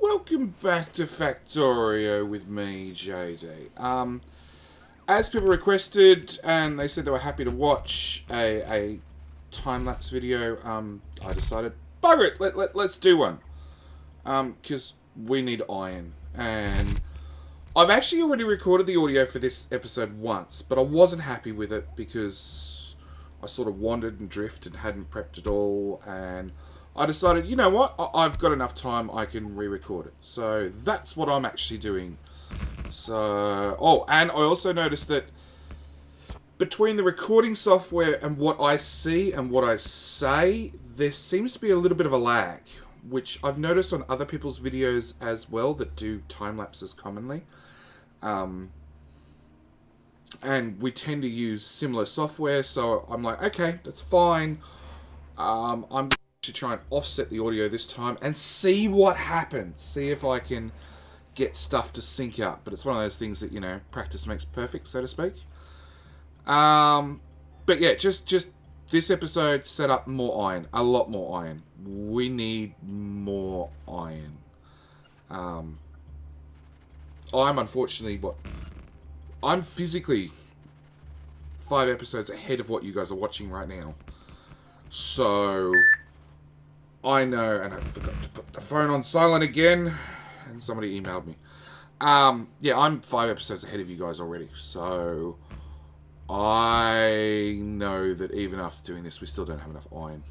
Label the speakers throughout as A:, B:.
A: welcome back to Factorio with me, JD. As people requested, and they said they were happy to watch a time-lapse video, I decided, bugger it, let's do one. Because we need iron. And I've actually already recorded the audio for this episode once, but I wasn't happy with it because I sort of wandered and drifted and hadn't prepped at all, and I decided, you know what, I've got enough time, I can re-record it. So that's what I'm actually doing. So, oh, and I also noticed that between the recording software and what I see and what I say, there seems to be a little bit of a lag, which I've noticed on other people's videos as well that do time-lapses commonly. And we tend to use similar software, so I'm like, okay, that's fine. I'm going to try and offset the audio this time and see what happens. See if I can get stuff to sync up. But it's one of those things that, you know, practice makes perfect, so to speak. But yeah, just this episode set up more iron. A lot more iron. We need more iron. I'm unfortunately, I'm physically 5 episodes ahead of what you guys are watching right now. So I know, and I forgot to put the phone on silent again, and somebody emailed me. Yeah, I'm 5 episodes ahead of you guys already, so I know that even after doing this, we still don't have enough iron.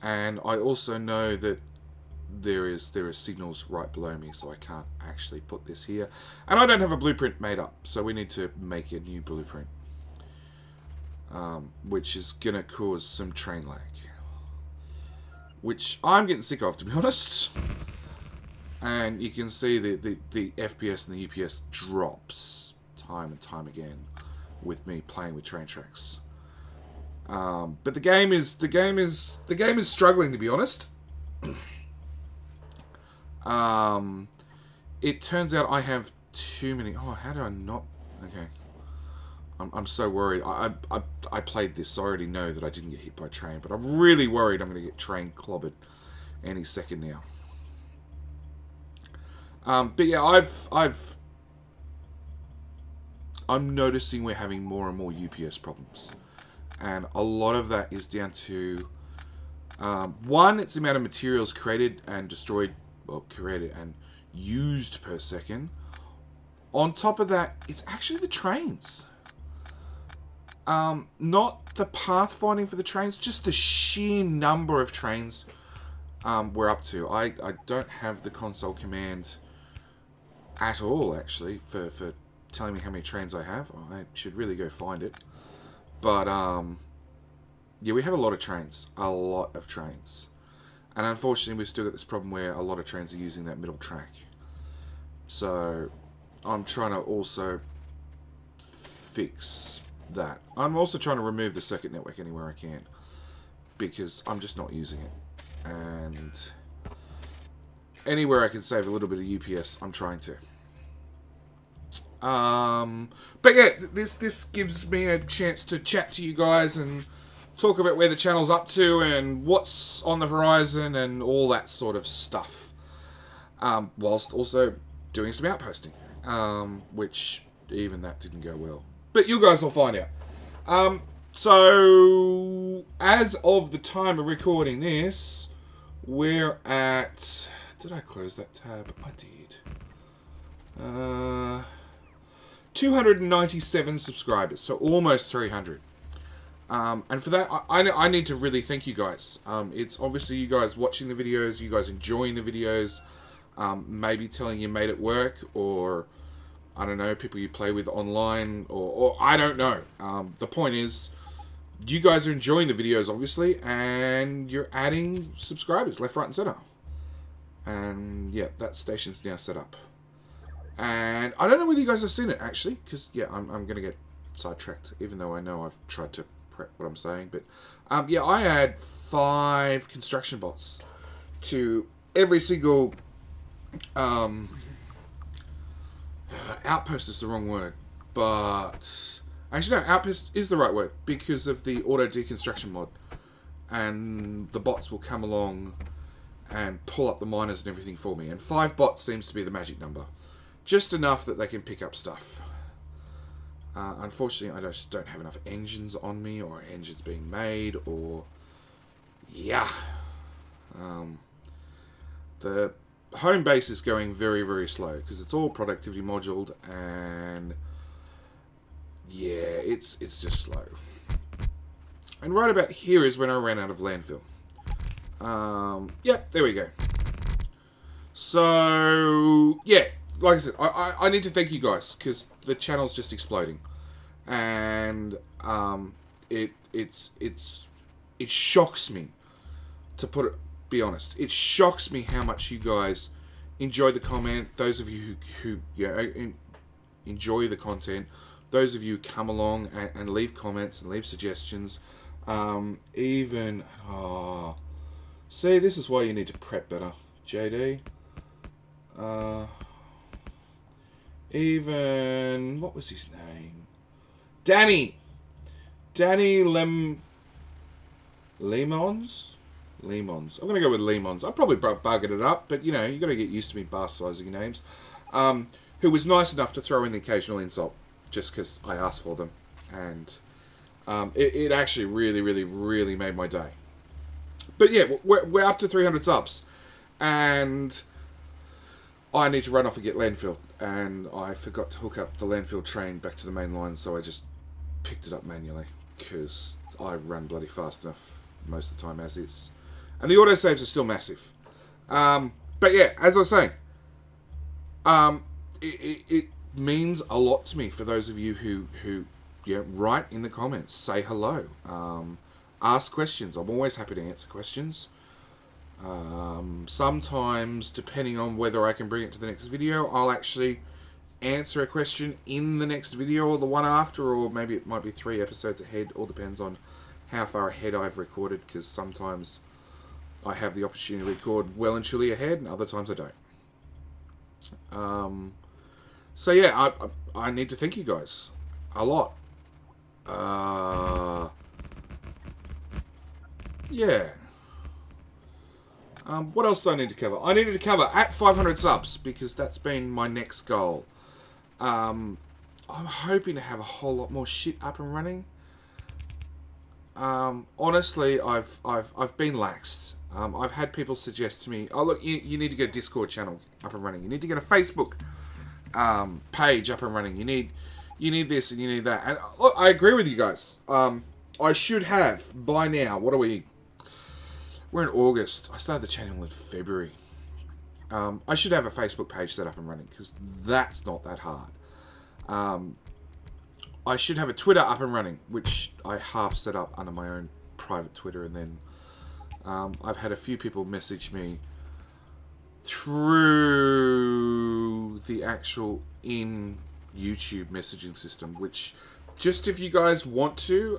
A: And I also know that there is signals right below me, so I can't actually put this here. And I don't have a blueprint made up, so we need to make a new blueprint, which is going to cause some train lag, which I'm getting sick of, to be honest. And you can see the FPS and the UPS drops time and time again with me playing with train tracks. But the game is struggling, to be honest. It turns out I have too many. Oh, how do I not? Okay. I'm so worried. I played this, so I already know that I didn't get hit by a train, but I'm really worried I'm going to get train clobbered any second now. But yeah, I'm noticing we're having more and more UPS problems, and a lot of that is down to one, it's the amount of materials created and destroyed, well, created and used per second. On top of that, it's actually the trains. Not the pathfinding for the trains, just the sheer number of trains we're up to. I don't have the console command at all, actually, for telling me how many trains I have. I should really go find it. But, yeah, we have a lot of trains. A lot of trains. And unfortunately, we've still got this problem where a lot of trains are using that middle track. So, I'm trying to also fix that. I'm also trying to remove the circuit network anywhere I can, because I'm just not using it. And anywhere I can save a little bit of UPS, I'm trying to. But yeah, this gives me a chance to chat to you guys and talk about where the channel's up to and what's on the horizon and all that sort of stuff. Whilst also doing some outposting, which even that didn't go well. But you guys will find out. So, as of the time of recording this, we're at... Did I close that tab? I did. 297 subscribers, so almost 300. And for that, I need to really thank you guys. It's obviously you guys watching the videos, you guys enjoying the videos, maybe telling your mate at work, or I don't know, people you play with online, or I don't know. The point is, you guys are enjoying the videos, obviously, and you're adding subscribers left, right, and center. And yeah, that station's now set up. And I don't know whether you guys have seen it, actually, because yeah, I'm going to get sidetracked, even though I know I've tried to prep what I'm saying. But yeah, I add 5 construction bots to every single outpost is the wrong word, but actually no, outpost is the right word, because of the AutoDeconstruction mod, and the bots will come along and pull up the miners and everything for me. And 5 bots seems to be the magic number. Just enough that they can pick up stuff. Unfortunately, I just don't have enough engines on me, or engines being made, or... yeah. The home base is going very, very slow, because it's all productivity moduled, and... yeah, it's just slow. And right about here is when I ran out of landfill. Yep, there we go. So, yeah, like I said, I need to thank you guys, because the channel's just exploding. And it shocks me, to be honest. It shocks me how much you guys enjoy the comment. Those of you who enjoy the content. Those of you who come along and leave comments and leave suggestions. See, this is why you need to prep better, JD. What was his name? Danny Lemons? I'm going to go with Lemons. I probably buggered it up, but, you know, you got to get used to me bastardizing your names. Who was nice enough to throw in the occasional insult, just because I asked for them. And it actually really, really, really made my day. But yeah, we're up to 300 subs. And I need to run off and get landfill. And I forgot to hook up the landfill train back to the main line, so I just picked it up manually. Because I run bloody fast enough most of the time as is. And the autosaves are still massive. But yeah, as I was saying, it means a lot to me for those of you who write in the comments, say hello, ask questions. I'm always happy to answer questions. Sometimes, depending on whether I can bring it to the next video, I'll actually answer a question in the next video or the one after, or maybe it might be 3 episodes ahead. All depends on how far ahead I've recorded, because sometimes I have the opportunity to record well and truly ahead, and other times I don't. So yeah, I need to thank you guys a lot. Yeah. What else do I need to cover? I needed to cover at 500 subs, because that's been my next goal. I'm hoping to have a whole lot more shit up and running. Honestly, I've been laxed. I've had people suggest to me, oh look, you need to get a Discord channel up and running. You need to get a Facebook page up and running. You need this and you need that. And look, I agree with you guys. I should have by now. What are we? We're in August. I started the channel in February. I should have a Facebook page set up and running, because that's not that hard. I should have a Twitter up and running, which I half set up under my own private Twitter, and then I've had a few people message me through the actual YouTube messaging system, which, just if you guys want to,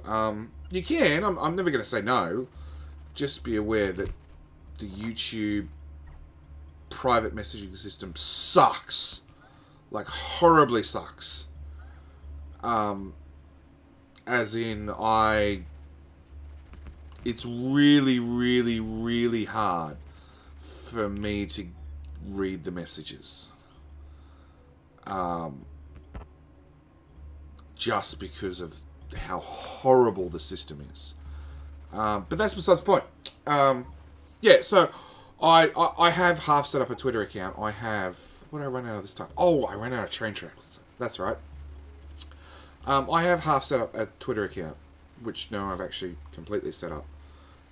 A: you can. I'm never going to say no. Just be aware that the YouTube private messaging system sucks. Like, horribly sucks. As in, it's really, really, really hard for me to read the messages. Just because of how horrible the system is. But that's besides the point. Yeah, so I have half set up a Twitter account. What did I run out of this time? Oh, I ran out of train tracks. That's right. I have half set up a Twitter account, which now I've actually completely set up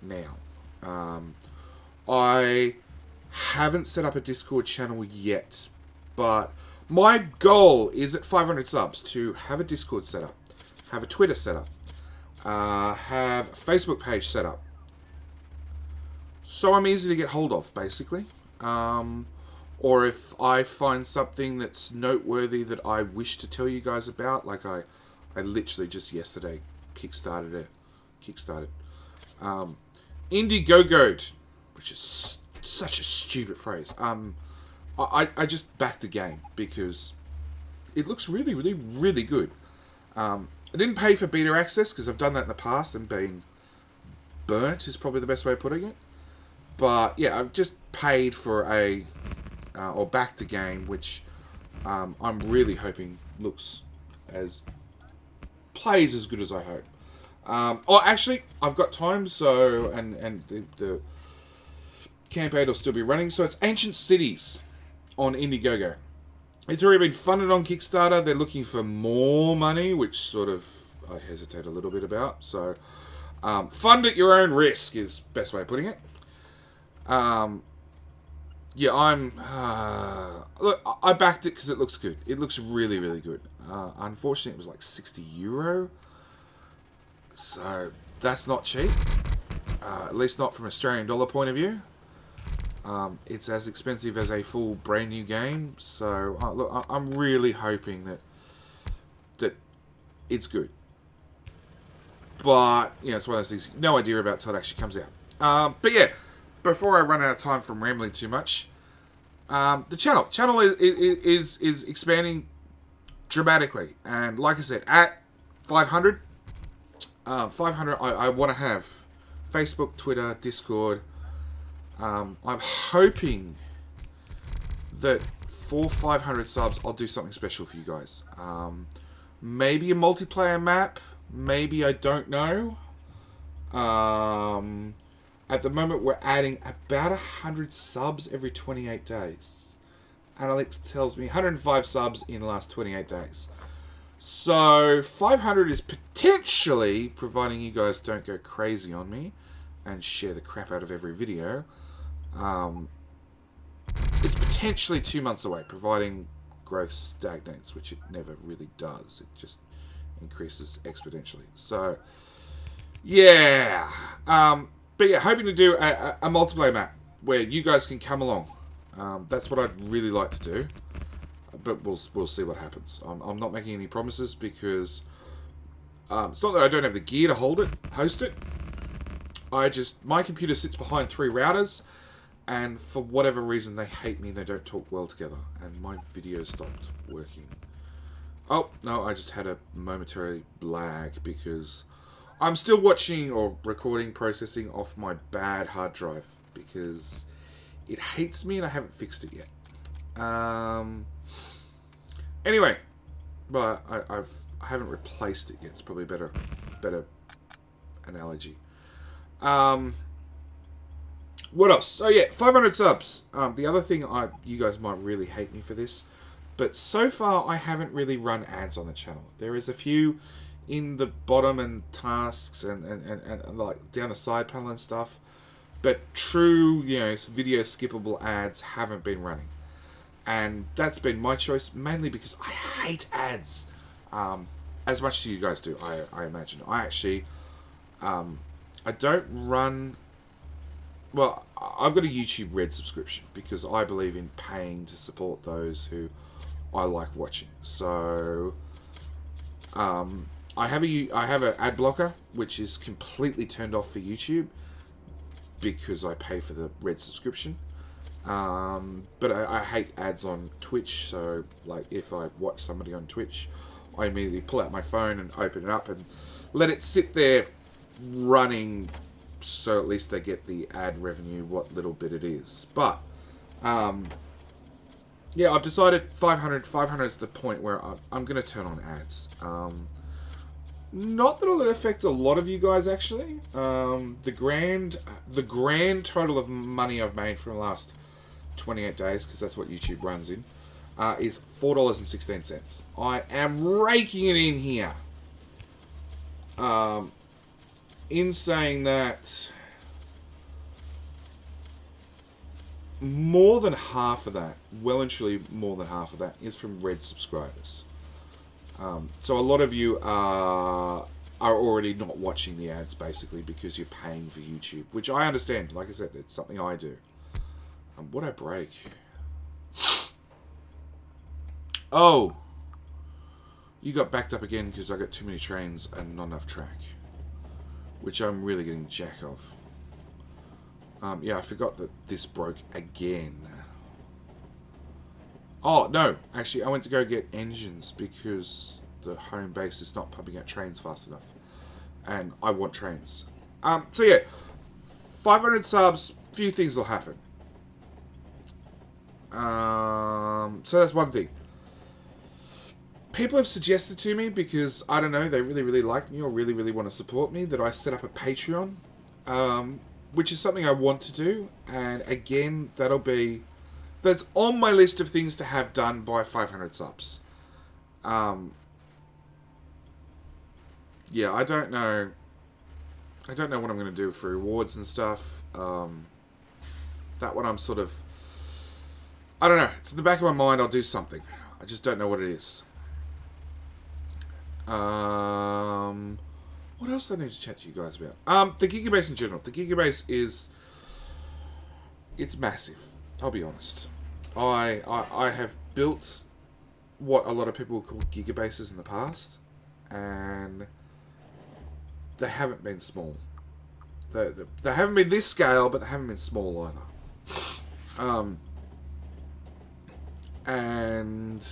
A: now. I haven't set up a Discord channel yet, but my goal is at 500 subs to have a Discord set up, have a Twitter set up, have a Facebook page set up, so I'm easy to get hold of, basically. Or if I find something that's noteworthy that I wish to tell you guys about, like I literally just yesterday kickstarted. Indiegogoed, which is such a stupid phrase. I just backed the game because it looks really, really, really good. I didn't pay for beta access because I've done that in the past and been burnt is probably the best way of putting it. But yeah, I've just paid for a or backed a game which I'm really hoping plays as good as I hope. Oh, actually, I've got time, so and the campaign will still be running. So it's Ancient Cities on Indiegogo. It's already been funded on Kickstarter. They're looking for more money, which sort of I hesitate a little bit about. So fund at your own risk is best way of putting it. Yeah, look, I backed it because it looks good. It looks really, really good. Unfortunately, it was like €60. So that's not cheap. At least not from Australian dollar point of view. It's as expensive as a full brand new game. So look, I'm really hoping that it's good. But it's one of those things. No idea about till it actually comes out. But yeah, before I run out of time from rambling too much, the channel is expanding dramatically, and like I said, at 500, I want to have Facebook, Twitter, Discord. I'm hoping that for 500 subs, I'll do something special for you guys. Maybe a multiplayer map. Maybe, I don't know. At the moment, we're adding about 100 subs every 28 days. Analytics tells me 105 subs in the last 28 days. So 500 is potentially, providing you guys don't go crazy on me and share the crap out of every video, it's potentially 2 months away, providing growth stagnates, which it never really does. It just increases exponentially. So, yeah. But yeah, hoping to do a multiplayer map where you guys can come along. That's what I'd really like to do. But we'll see what happens. I'm not making any promises because it's not that I don't have the gear to host it. My computer sits behind 3 routers, and for whatever reason they hate me and they don't talk well together, and my video stopped working. Oh, no, I just had a momentary lag because I'm still watching or recording, processing off my bad hard drive because it hates me and I haven't fixed it yet. Anyway, but I haven't replaced it yet. It's probably a better analogy. What else? So yeah, 500 subs. The other thing, you guys might really hate me for this, but so far I haven't really run ads on the channel. There is a few in the bottom and tasks and like down the side panel and stuff, but true, video skippable ads haven't been running. And that's been my choice, mainly because I hate ads. As much as you guys do, I imagine. I actually, I don't run... Well, I've got a YouTube Red subscription because I believe in paying to support those who I like watching. So, I have an ad blocker, which is completely turned off for YouTube because I pay for the Red subscription. But I hate ads on Twitch, so like if I watch somebody on Twitch, I immediately pull out my phone and open it up and let it sit there running, so at least they get the ad revenue, what little bit it is. But yeah, I've decided 500 is the point where I'm going to turn on ads. Not that it'll affect a lot of you guys, actually. The grand total of money I've made from the last 28 days, because that's what YouTube runs in, is $4.16. I am raking it in here. In saying that, more than half of that, well and truly more than half of that, is from Red subscribers. So a lot of you are already not watching the ads, basically, because you're paying for YouTube, which I understand. Like I said, it's something I do. What'd I break? Oh! You got backed up again because I got too many trains and not enough track. Which I'm really getting jack of. Yeah, I forgot that this broke again. Oh, no. Actually, I went to go get engines because the home base is not pumping out trains fast enough. And I want trains. So yeah, 500 subs, few things will happen. So that's one thing. People have suggested to me, because, I don't know, they really, really like me or really, really want to support me, that I set up a Patreon, which is something I want to do. And again, that's on my list of things to have done by 500 subs. Yeah, I don't know what I'm going to do for rewards and stuff. That one I'm sort of... I don't know. It's in the back of my mind. I'll do something. I just don't know what it is. What else do I need to chat to you guys about? The Gigabase in general. The Gigabase is... It's massive. I'll be honest. I have built what a lot of people call Gigabases in the past. And... they haven't been small. They haven't been this scale, but they haven't been small either. And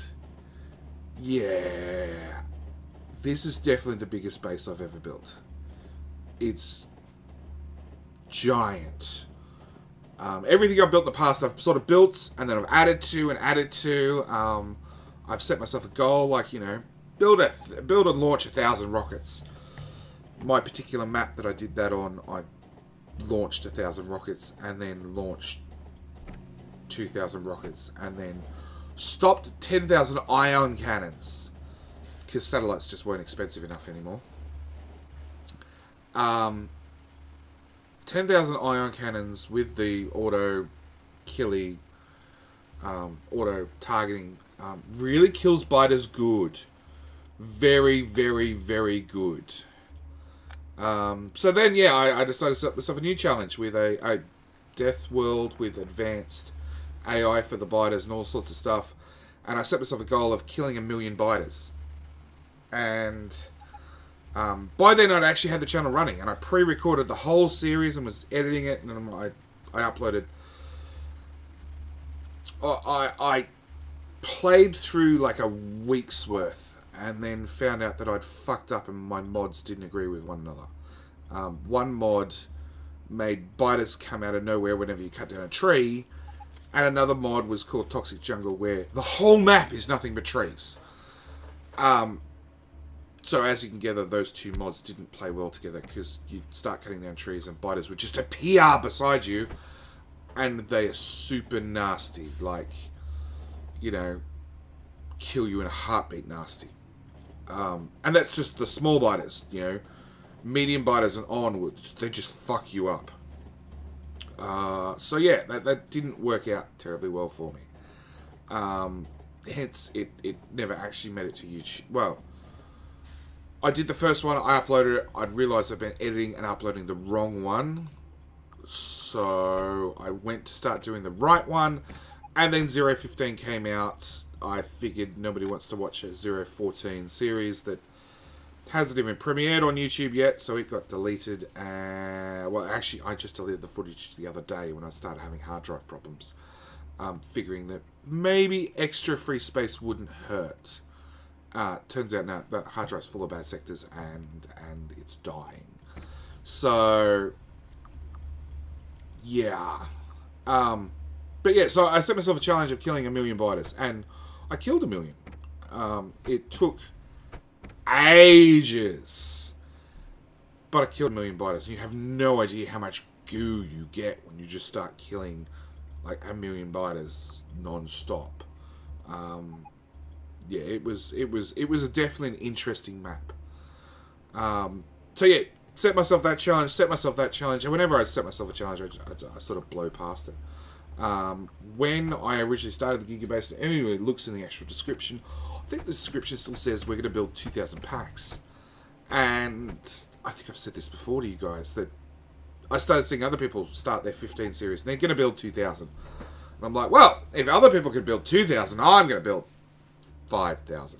A: yeah, this is definitely the biggest base I've ever built. It's giant. Everything I've built in the past, I've sort of built, and then I've added to and added to. I've set myself a goal, like, you know, build and launch 1,000 rockets. My particular map that I did that on, I launched 1,000 rockets and then launched 2,000 rockets and then stopped 10,000 ion cannons because satellites just weren't expensive enough anymore. 10,000 ion cannons with the auto killy, auto targeting, really kills biters good. Very, very, very good. So then, yeah, I decided to set myself a new challenge with a death world with advanced AI for the biters and all sorts of stuff. And I set myself a goal of killing 1 million biters. And by then I'd actually had the channel running. And I pre-recorded the whole series and was editing it. And I uploaded... I played through like a week's worth. And then found out that I'd fucked up and my mods didn't agree with one another. One mod made biters come out of nowhere whenever you cut down a tree. And another mod was called Toxic Jungle, where the whole map is nothing but trees. So as you can gather, those two mods didn't play well together, because you'd start cutting down trees and biters would just appear beside you. And they are super nasty. Like, you know, kill you in a heartbeat nasty. And that's just the small biters, you know. Medium biters and onwards, they just fuck you up. So yeah, that didn't work out terribly well for me. Hence, it never actually made it to YouTube. Well, I did the first one, I uploaded it, I'd realised I'd been editing and uploading the wrong one. So I went to start doing the right one, and then 015 came out. I figured nobody wants to watch a 014 series that hasn't even premiered on YouTube yet, so it got deleted. Well, actually, I just deleted the footage the other day when I started having hard drive problems, figuring that maybe extra free space wouldn't hurt. Turns out now that hard drive's full of bad sectors and it's dying. So yeah, but yeah, so I set myself a challenge of killing 1 million biters, and I killed 1 million. It took ages, but I killed 1 million biters. You have no idea how much goo you get when you just start killing like 1 million biters non-stop. Yeah, it was definitely an interesting map. So yeah, set myself that challenge, and whenever I set myself a challenge, I sort of blow past it. When I originally started the Gigabase, anyway, it looks in the actual description. I think the description still says we're going to build 2,000 packs. And I think I've said this before to you guys, that I started seeing other people start their 15 series, and they're going to build 2,000. And I'm like, well, if other people can build 2,000, I'm going to build 5,000.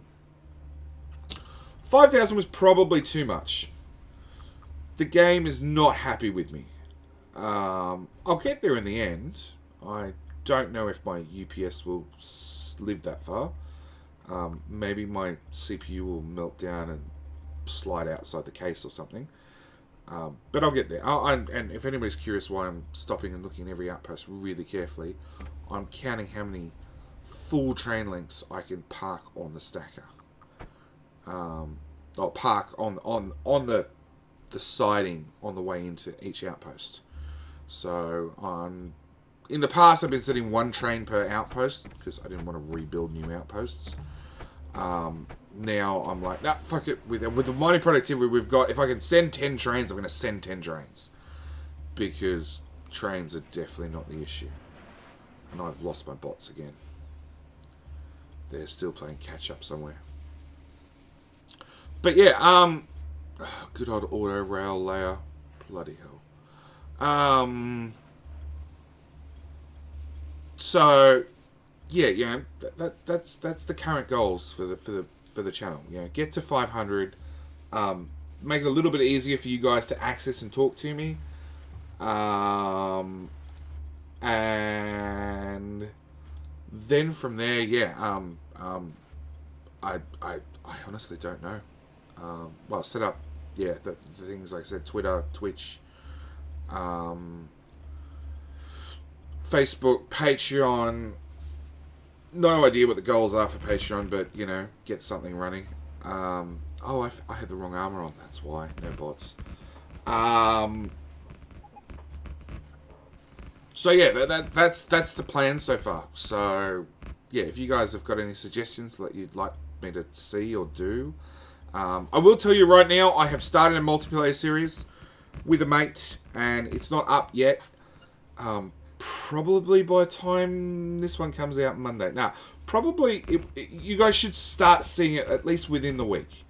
A: 5,000 was probably too much. The game is not happy with me. I'll get there in the end. I don't know if my UPS will live that far. Maybe my CPU will melt down and slide outside the case or something. But I'll get there. And if anybody's curious why I'm stopping and looking at every outpost really carefully, I'm counting how many full train lengths I can park on the stacker. Or park on the siding on the way into each outpost. So in the past I've been setting 1 train per outpost because I didn't want to rebuild new outposts. Now I'm like, nah, fuck it. With the mining productivity we've got, if I can send 10 trains, I'm going to send 10 trains. Because trains are definitely not the issue. And I've lost my bots again. They're still playing catch up somewhere. But yeah, good old auto rail layer. Bloody hell. So yeah, that's the current goals for the channel. Get to 500, make it a little bit easier for you guys to access and talk to me, and then from there, I honestly don't know. Well, set up, the things like I said, Twitter, Twitch, Facebook, Patreon. No idea what the goals are for Patreon, but, get something running. I had the wrong armor on, that's why. No bots. So, yeah, that's the plan so far. So, yeah, if you guys have got any suggestions that you'd like me to see or do, I will tell you right now, I have started a multiplayer series with a mate, and it's not up yet. Probably by the time this one comes out Monday. Now, probably you guys should start seeing it at least within the week.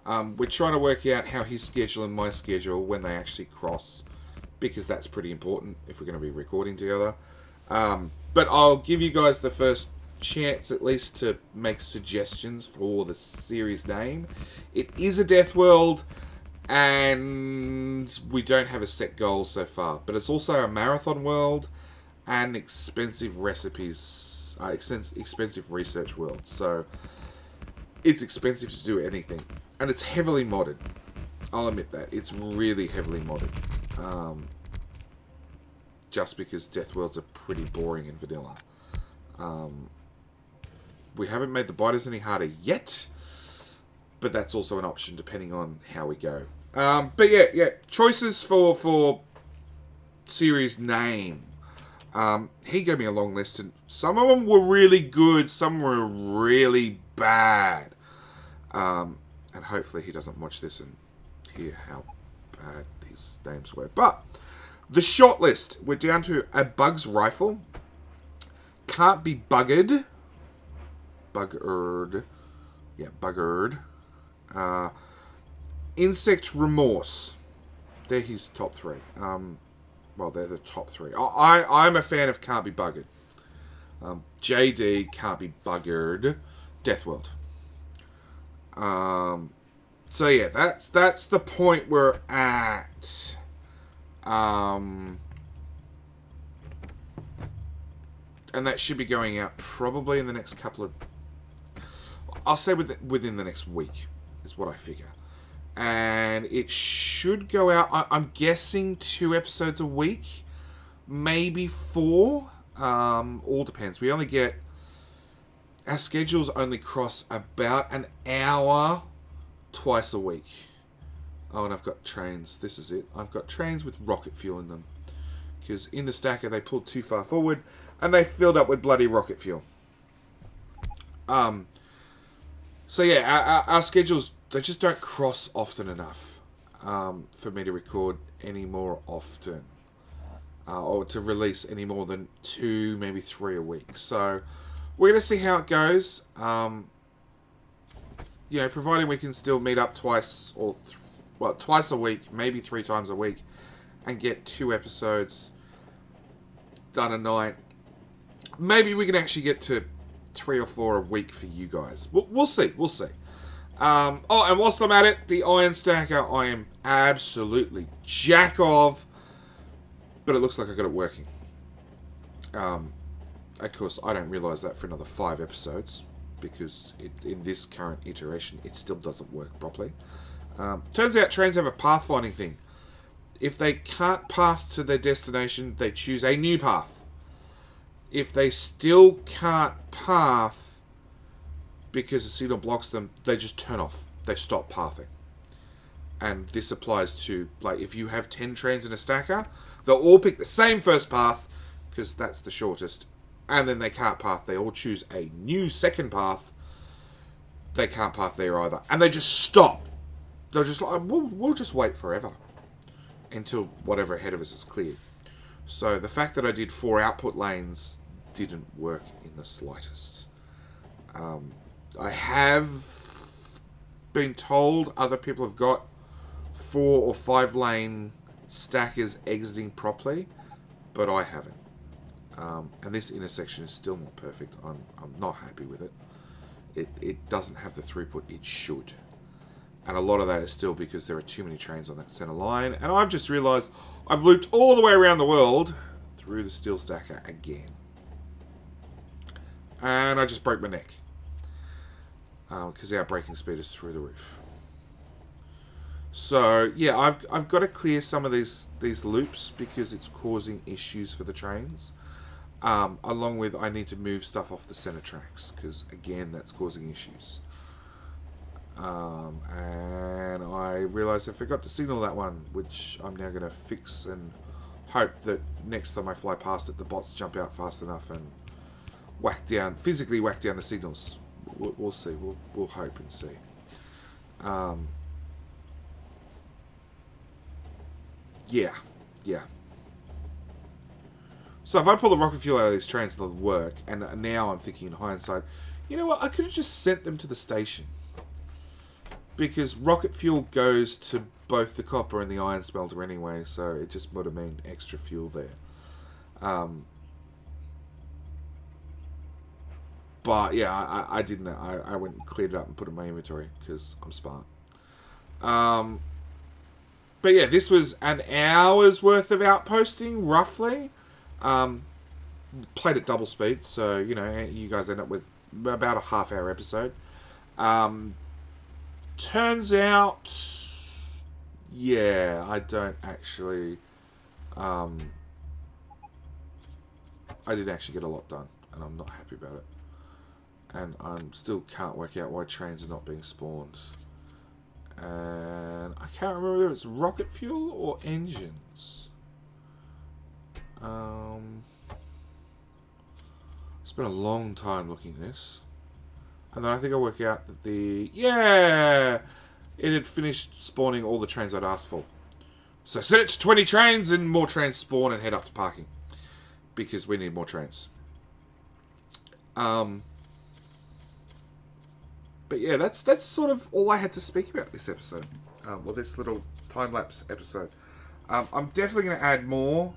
A: We're trying to work out how his schedule and my schedule, when they actually cross, because that's pretty important if we're going to be recording together. But I'll give you guys the first chance at least to make suggestions for the series name. It is a death world, and we don't have a set goal so far, but it's also a marathon world and expensive recipes, expensive research world. So it's expensive to do anything, and it's heavily modded. I'll admit that it's really heavily modded. Just because death worlds are pretty boring in vanilla. We haven't made the biters any harder yet, but that's also an option depending on how we go. But yeah, choices for series name. He gave me a long list, and some of them were really good, some were really bad. And hopefully he doesn't watch this and hear how bad his names were. But the short list, we're down to a bugs rifle, can't be buggered. Buggered. Yeah, buggered. Insect remorse. They're his top 3. Well, they're the top 3. I'm a fan of can't be buggered. JD can't be buggered. Deathworld. So yeah, that's the point we're at. And that should be going out probably in the next couple of... I'll say within the next week is what I figure. And it should go out, I'm guessing 2 episodes a week. Maybe 4. All depends. We only get... Our schedules only cross about an hour twice a week. Oh, and I've got trains. This is it. I've got trains with rocket fuel in them. Because in the stacker they pulled too far forward and they filled up with bloody rocket fuel. So yeah, our schedules, they just don't cross often enough for me to record any more often. Or to release any more than 2, maybe 3 a week. So we're going to see how it goes. Providing we can still meet up twice or twice a week, maybe 3 times a week, and get 2 episodes done a night. Maybe we can actually get to 3 or 4 a week for you guys. We'll see. And whilst I'm at it, the iron stacker I am absolutely jack of, but it looks like I got it working. Of course, I don't realise that for another 5 episodes, because in this current iteration, it still doesn't work properly. Turns out trains have a pathfinding thing. If they can't path to their destination, they choose a new path. If they still can't path because the signal blocks them, they just turn off. They stop pathing. And this applies to, like, if you have 10 trains in a stacker, they'll all pick the same first path because that's the shortest. And then they can't path. They all choose a new second path. They can't path there either. And they just stop. They're just like, we'll just wait forever until whatever ahead of us is cleared. So the fact that I did 4 output lanes didn't work in the slightest. I have been told other people have got 4 or 5 lane stackers exiting properly, but I haven't. And this intersection is still not perfect. I'm not happy with it. It doesn't have the throughput it should. And a lot of that is still because there are too many trains on that center line. And I've just realized I've looped all the way around the world through the steel stacker again. And I just broke my neck. Because our braking speed is through the roof. So, yeah, I've got to clear some of these loops because it's causing issues for the trains. Along with I need to move stuff off the center tracks because, again, that's causing issues. And I realised I forgot to signal that one, which I'm now going to fix and hope that next time I fly past it, the bots jump out fast enough and physically whack down the signals. We'll see. We'll hope and see. Yeah. So if I pull the rocket fuel out of these trains, they'll work. And now I'm thinking in hindsight, you know what? I could have just sent them to the station. Because rocket fuel goes to both the copper and the iron smelter anyway, so it just would have been extra fuel there. But yeah, I didn't. I went and cleared it up and put it in my inventory because I'm smart. But yeah, this was an hour's worth of outposting, roughly. Played at double speed, so you know you guys end up with about a half-hour episode. Turns out, yeah, I don't actually. I didn't actually get a lot done, and I'm not happy about it. And I still can't work out why trains are not being spawned. And I can't remember whether it's rocket fuel or engines. It's been a long time looking at this. And then I think I work out that it had finished spawning all the trains I'd asked for. So I set it to 20 trains and more trains spawn and head up to parking. Because we need more trains. But yeah, that's sort of all I had to speak about this episode. This little time-lapse episode. I'm definitely going to add more.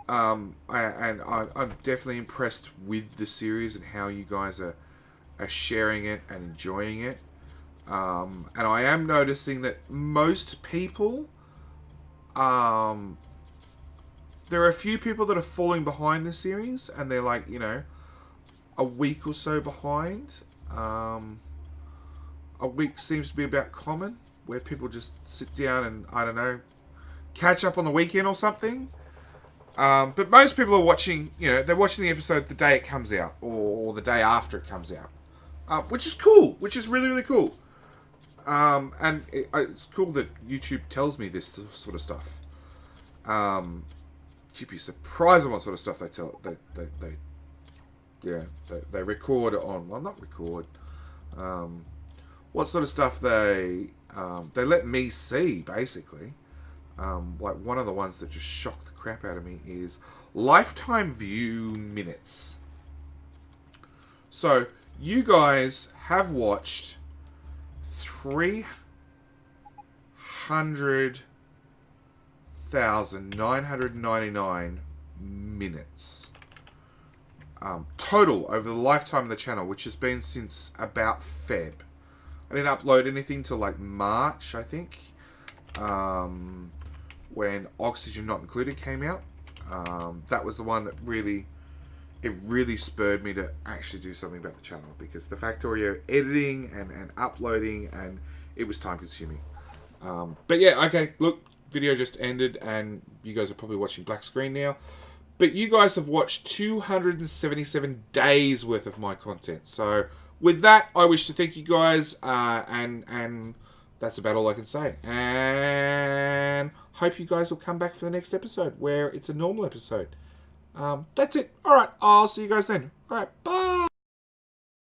A: I'm definitely impressed with the series and how you guys are sharing it and enjoying it. And I am noticing that most people... there are a few people that are falling behind the series, and they're like, you know, a week or so behind. A week seems to be about common, where people just sit down and, I don't know, catch up on the weekend or something. But most people are watching, you know, they're watching the episode the day it comes out, or the day after it comes out. Which is cool, which is really, really cool. And it's cool that YouTube tells me this sort of stuff. You'd be surprised on what sort of stuff they record on. Well, not record. What sort of stuff they let me see, basically. Like one of the ones that just shocked the crap out of me is lifetime view minutes. So you guys have watched 300,999 minutes total over the lifetime of the channel, which has been since about Feb. I didn't upload anything till like March, I think, when Oxygen Not Included came out. That was the one that really spurred me to actually do something about the channel, because the Factorio editing and uploading, and it was time consuming. But yeah, okay, look, video just ended, and you guys are probably watching black screen now. But you guys have watched 277 days worth of my content. So with that, I wish to thank you guys, and that's about all I can say. And hope you guys will come back for the next episode, where it's a normal episode. That's it. All right, I'll see you guys then. All right, bye.